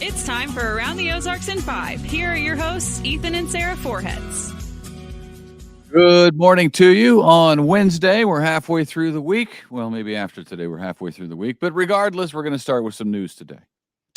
It's time for Around the Ozarks in 5. Here are your hosts, Ethan and Sarah Foreheads. Good morning to you on Wednesday. We're halfway through the week. Well, maybe after today, we're halfway through the week. But regardless, we're going to start with some news today.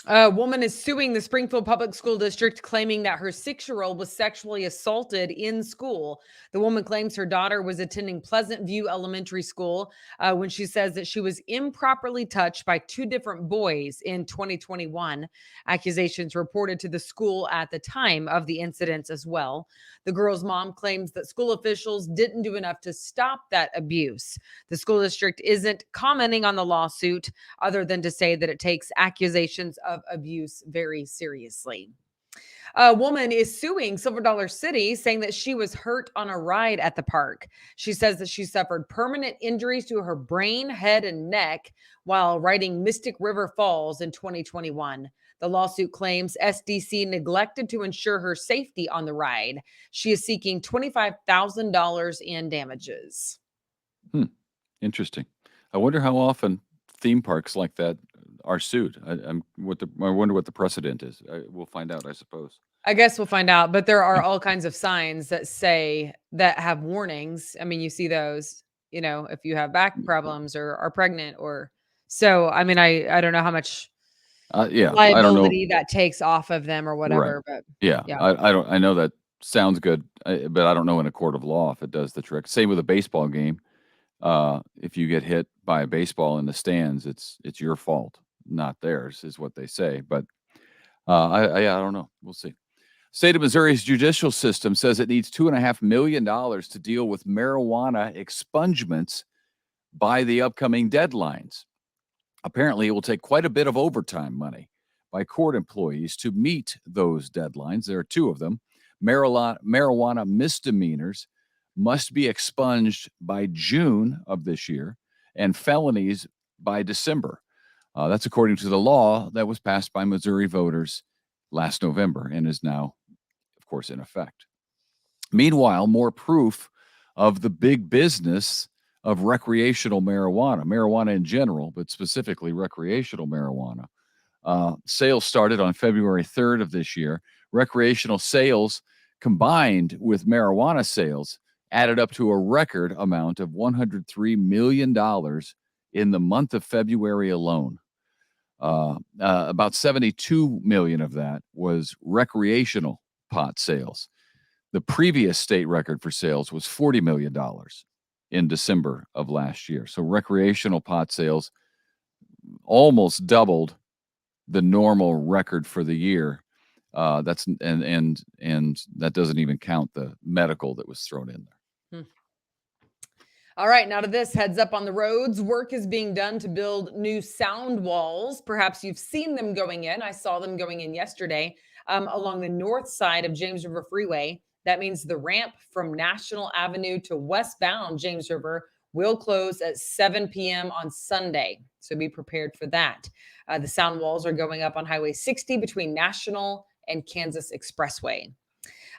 A woman is suing the Springfield Public School District, claiming that her 6-year-old was sexually assaulted in school. The woman claims her daughter was attending Pleasant View Elementary School when she says that she was improperly touched by 2 different boys in 2021. Accusations reported to the school at the time of the incidents as well. The girl's mom claims that school officials didn't do enough to stop that abuse. The school district isn't commenting on the lawsuit other than to say that it takes accusations of abuse very seriously. A woman is suing Silver Dollar City, saying that she was hurt on a ride at the park. She says that she suffered permanent injuries to her brain, head, and neck while riding Mystic River Falls in 2021. The lawsuit claims SDC neglected to ensure her safety on the ride. She is seeking $25,000 in damages. Interesting. I wonder how often theme parks like that are sued. I wonder what the precedent is. We'll find out, I suppose. I guess we'll find out, but there are all kinds of signs that have warnings. I mean, you see those, if you have back problems or are pregnant or so. I mean, I don't know how much liability I don't know. that takes off of them or whatever, Right. but Yeah. I know that sounds good, but I don't know in a court of law if it does the trick. Same with a baseball game. If you get hit by a baseball in the stands, it's your fault, not theirs, is what they say. But I don't know. We'll see. State of Missouri's judicial system says it needs $2.5 million to deal with marijuana expungements by the upcoming deadlines. Apparently, it will take quite a bit of overtime money by court employees to meet those deadlines. There are 2 of them. Marijuana misdemeanors must be expunged by June of this year, and felonies by December. That's according to the law that was passed by Missouri voters last November and is now, of course, in effect. Meanwhile, more proof of the big business of recreational marijuana in general, but specifically recreational marijuana. Sales started on February 3rd of this year. Recreational sales combined with marijuana sales added up to a record amount of $103 million in the month of February alone. About $72 million of that was recreational pot sales. The previous state record for sales was $40 million in December of last year. So recreational pot sales almost doubled the normal record for the year. That's and that doesn't even count the medical that was thrown in there. All right, now to this, heads up on the roads. Work is being done to build new sound walls. Perhaps you've seen them going in. I saw them going in yesterday along the north side of James River Freeway. That means the ramp from National Avenue to westbound James River will close at 7 p.m. on Sunday. So be prepared for that. The sound walls are going up on Highway 60 between National and Kansas Expressway.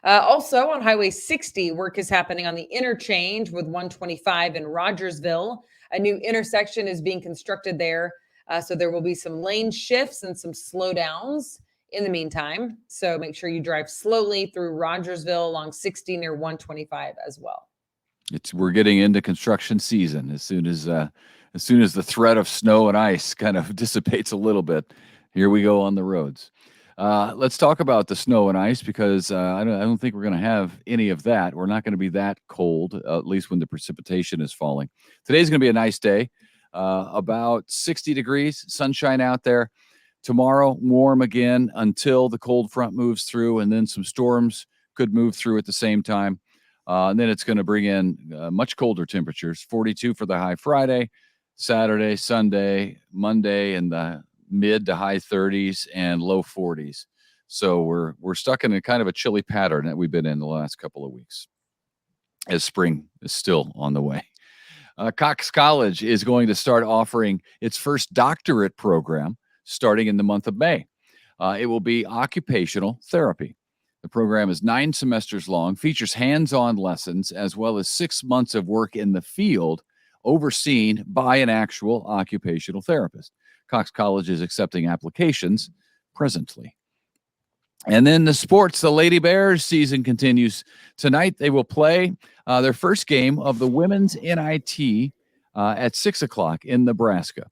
Also on Highway 60, work is happening on the interchange with 125 in Rogersville. A new intersection is being constructed there. So there will be some lane shifts and some slowdowns in the meantime. So make sure you drive slowly through Rogersville along 60 near 125 as well. We're getting into construction season. As soon as the threat of snow and ice kind of dissipates a little bit, here we go on the roads. Let's talk about the snow and ice because I don't think we're going to have any of that. We're not going to be that cold, at least when the precipitation is falling. Today's going to be a nice day, about 60 degrees, sunshine out there. Tomorrow, warm again until the cold front moves through, and then some storms could move through at the same time. And then it's going to bring in much colder temperatures, 42 for the high Friday, Saturday, Sunday, Monday, and the mid to high 30s and low 40s. So we're stuck in a kind of a chilly pattern that we've been in the last couple of weeks as spring is still on the way. Cox College is going to start offering its first doctorate program starting in the month of May. It will be occupational therapy. The program is 9 semesters long, features hands-on lessons, as well as 6 months of work in the field overseen by an actual occupational therapist. Cox College is accepting applications presently. And then the sports, the Lady Bears season continues. Tonight they will play their first game of the women's NIT at 6 o'clock in Nebraska.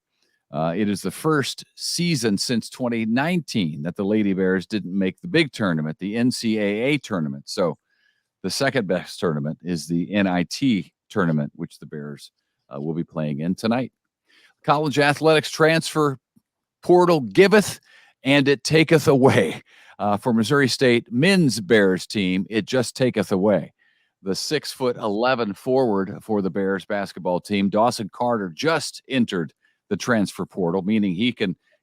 It is the first season since 2019 that the Lady Bears didn't make the big tournament, the NCAA tournament. So the second best tournament is the NIT tournament, which the Bears will be playing in tonight. College athletics transfer portal giveth and it taketh away. For Missouri State men's Bears team, it just taketh away. The 6'11" forward for the Bears basketball team, Dawson Carter, just entered the transfer portal, meaning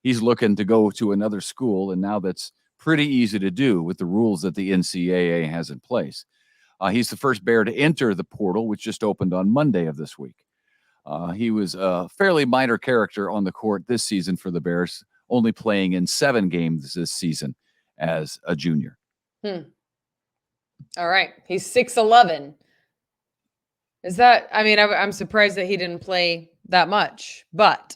he's looking to go to another school, and now that's pretty easy to do with the rules that the NCAA has in place. He's the first Bear to enter the portal, which just opened on Monday of this week. He was a fairly minor character on the court this season for the Bears, only playing in 7 games this season as a junior. All right. He's 6'11". Is that, I mean, I'm surprised that he didn't play that much, but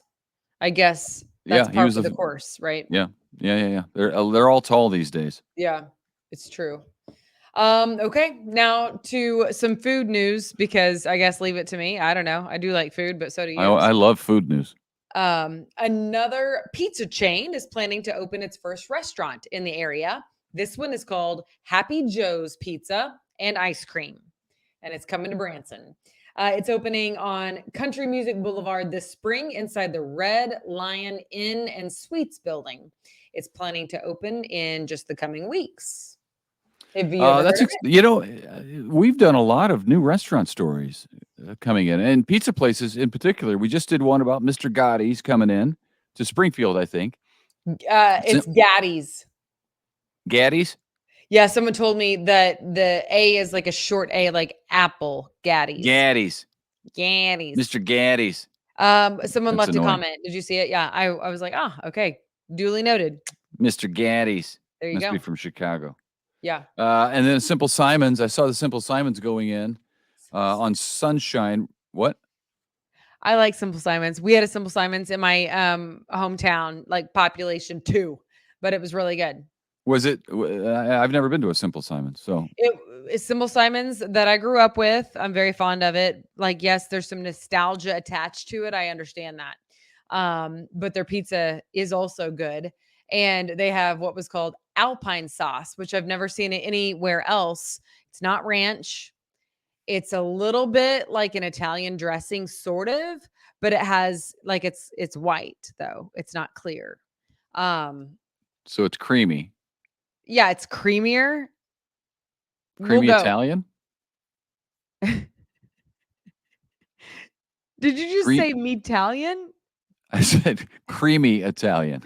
I guess that's part of the course, right? Yeah. They're all tall these days. Yeah, it's true. Okay, now to some food news, because I guess leave it to me. I don't know. I do like food, but so do you. I love food news. Another pizza chain is planning to open its first restaurant in the area. This one is called Happy Joe's Pizza and Ice Cream, and it's coming to Branson. It's opening on Country Music Boulevard this spring inside the Red Lion Inn and Suites building. It's planning to open in just the coming weeks. Have you ever heard of it? We've done a lot of new restaurant stories coming in, and pizza places in particular. We just did one about Mr. Gotti's coming in to Springfield, I think. It's Gaddy's. Gaddy's? Yeah, someone told me that the A is like a short A, like apple. Gaddy's. Gaddy's. Mr. Gaddy's. Someone left a comment. Did you see it? Yeah, I was like, okay, duly noted. Mr. Gaddy's. There you go. Must be from Chicago. Yeah. And then Simple Simons. I saw the Simple Simons going in on Sunshine. What? I like Simple Simons. We had a Simple Simons in my hometown, like population 2, but it was really good. Was it? I've never been to a Simple Simons, so it's Simple Simons that I grew up with. I'm very fond of it. Like, yes, there's some nostalgia attached to it. I understand that, but their pizza is also good, and they have what was called Alpine sauce, which I've never seen it anywhere else. It's not ranch. It's a little bit like an Italian dressing, sort of, but it has like it's white though. It's not clear. So it's creamy. Yeah, it's creamier. Creamy Italian? Did you just say Meatalian? I said creamy Italian.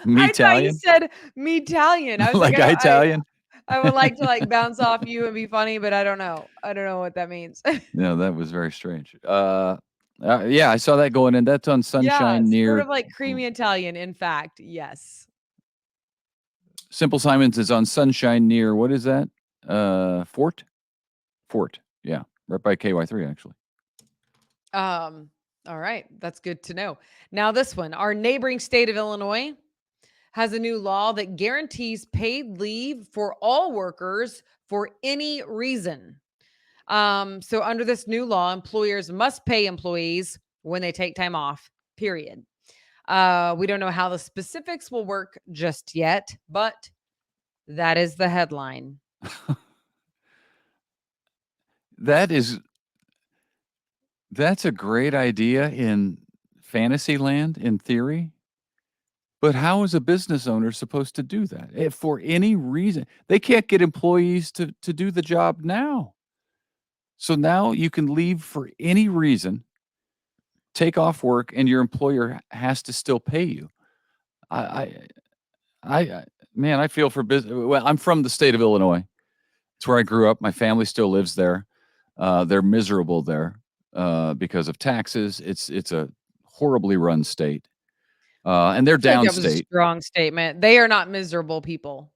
I thought you said Meatalian. I was like Italian? I would like to bounce off you and be funny, but I don't know. I don't know what that means. No, that was very strange. Yeah, I saw that going in. That's on Sunshine near. Sort of like creamy Italian, in fact. Yes. Simple Simons is on Sunshine near, what is that? Fort? Yeah, right by KY3 actually. All right, that's good to know. Now this one, our neighboring state of Illinois has a new law that guarantees paid leave for all workers for any reason. So under this new law, employers must pay employees when they take time off, period. We don't know how the specifics will work just yet, but that is the headline. That's a great idea in fantasy land, in theory. But how is a business owner supposed to do that? If for any reason, they can't get employees to do the job now. So now you can leave for any reason, take off work, and your employer has to still pay you. Man, I feel for business. Well, I'm from the state of Illinois. It's where I grew up. My family still lives there. They're miserable there because of taxes. It's a horribly run state. And they're downstate. That was a strong statement. They are not miserable people.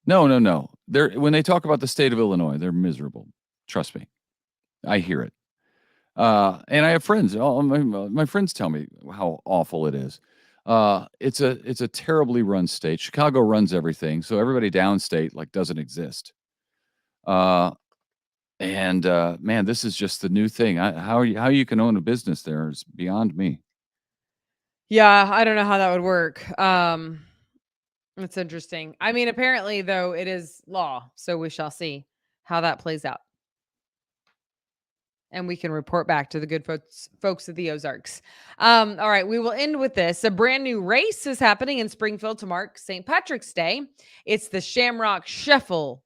No. When they talk about the state of Illinois, they're miserable. Trust me. I hear it. And I have friends. My friends tell me how awful it is. It's a terribly run state. Chicago runs everything, so everybody downstate like doesn't exist. Man, this is just the new thing. How you can own a business there is beyond me. Yeah, I don't know how that would work. It's interesting. I mean, apparently, though, it is law, so we shall see how that plays out. And we can report back to the good folks of the Ozarks. All right, we will end with this. A brand new race is happening in Springfield to mark St. Patrick's Day. It's the Shamrock Shuffle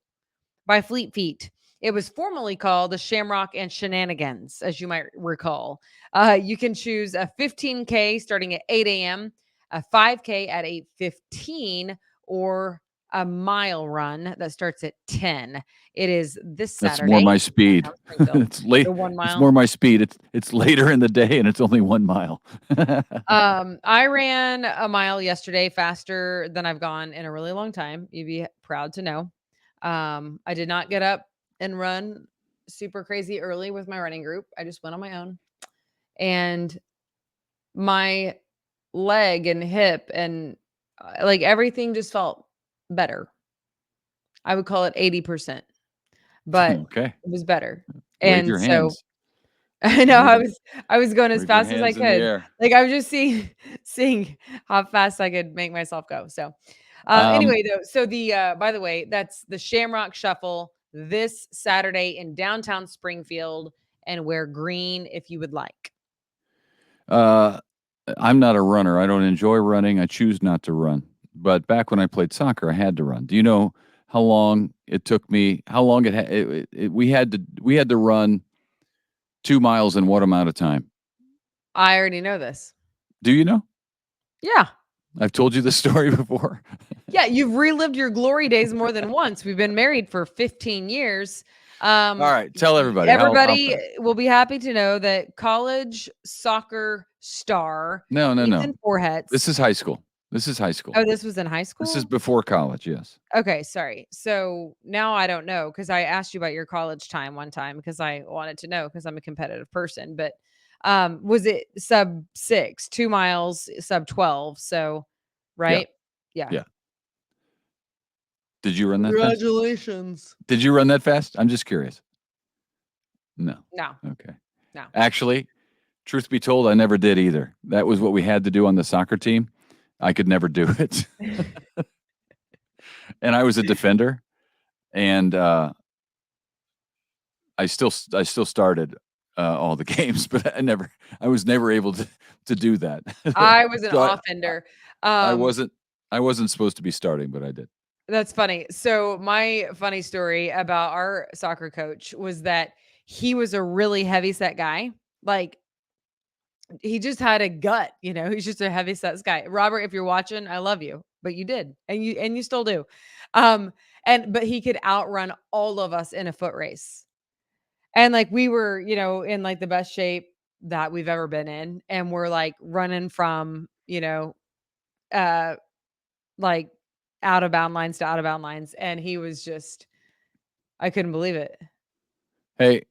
by Fleet Feet. It was formerly called the Shamrock and Shenanigans, as you might recall. You can choose a 15K starting at 8 a.m., a 5K at 8:15, or a mile run that starts at 10. It is this That's Saturday. more my speed. It's late. The 1 mile. It's more my speed. It's later in the day and it's only 1 mile. I ran a mile yesterday faster than I've gone in a really long time. You'd be proud to know. I did not get up and run super crazy early with my running group. I just went on my own. And my leg and hip and like everything just felt better. I would call it 80%, but Okay. it was better. Wave And your so hands. I know Wave I was going as wave your fast as I hands in the could. air. Like I was just seeing how fast I could make myself go. So Um, anyway, though, so the by the way, that's the Shamrock Shuffle this Saturday in downtown Springfield, and wear green if you would like. I'm not a runner. I don't enjoy running. I choose not to run. But back when I played soccer, I had to run. Do you know how long it took me? How long we had to run 2 miles in what amount of time? I already know this. Do you know? Yeah. I've told you this story before. Yeah, you've relived your glory days more than once. We've been married for 15 years. All right, tell everybody. Everybody will be happy to know that college soccer star No. Ethan Forhetz. This is high school. This is high school. Oh, this was in high school? This is before college, yes. Okay, sorry. So now I don't know because I asked you about your college time one time because I wanted to know because I'm a competitive person. But was it sub 6, 2 miles, sub 12? So, right? Yeah. Did you run that fast? Congratulations. Did you run that fast? I'm just curious. No. No. Okay. No. Actually, truth be told, I never did either. That was what we had to do on the soccer team. I could never do it. And I was a defender, and I still started all the games, but I was never able to do that. I was an So offender. I wasn't supposed to be starting, but I did. That's funny. So my funny story about our soccer coach was that he was a really heavy set guy. Like he just had a gut, he's just a heavy set guy. Robert, if you're watching, I love you, but you did. And you still do. But he could outrun all of us in a foot race. And like we were, in like the best shape that we've ever been in. And we're like running from, like out of bound lines to out of bound lines. And he was just, I couldn't believe it. Hey,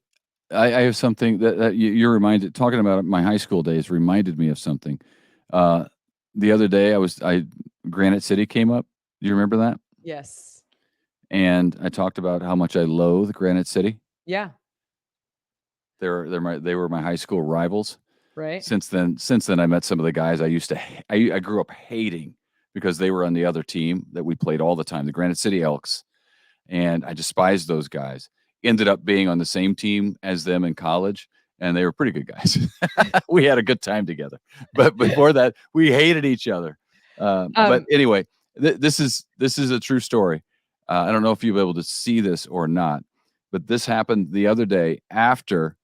I have something that you're reminded. Talking about my high school days reminded me of something. The other day, Granite City came up. Do you remember that? Yes. And I talked about how much I loathe Granite City. Yeah. They were my high school rivals. Right. Since then, I met some of the guys I grew up hating because they were on the other team that we played all the time, the Granite City Elks, and I despised those guys. Ended up being on the same team as them in college, and they were pretty good guys. We had a good time together, but before that, we hated each other. But anyway, this is a true story. I don't know if you'll be able to see this or not, but this happened the other day after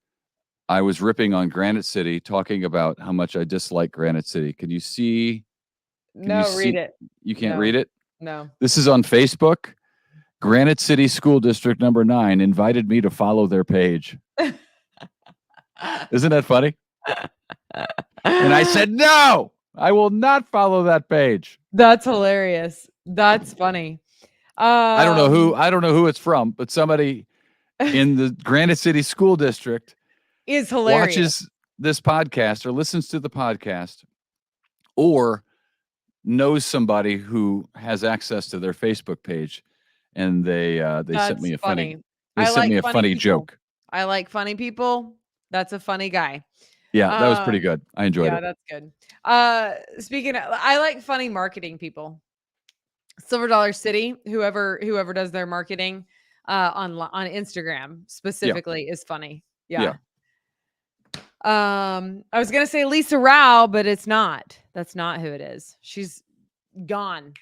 I was ripping on Granite City, talking about how much I dislike Granite City. Can you see? Read it. You can't read it? No. This is on Facebook. Granite City School District number 9 invited me to follow their page. Isn't that funny? And I said, no, I will not follow that page. That's hilarious. That's funny. I don't know who it's from, but somebody in the Granite City School District is hilarious. Watches this podcast or listens to the podcast or knows somebody who has access to their Facebook page, and they sent me That's a funny. they I sent like me a funny funny people. joke. I like funny people. That's a funny guy. Yeah, that was pretty Um, good. I enjoyed yeah, it. that's good. Speaking of, I like funny marketing people. Silver Dollar City, whoever does their marketing on Instagram Yeah, specifically is funny. yeah. Yeah. I was gonna say Lisa Rao, but it's not. That's not who it is. She's gone.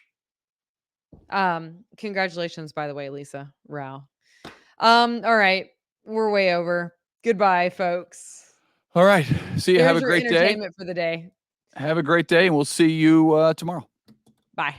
Congratulations, by the way, Lisa Rao. All right. We're way over. Goodbye, folks. All right. See you. Have There's a your great day. entertainment for the day. Have a great day, and we'll see you tomorrow. Bye.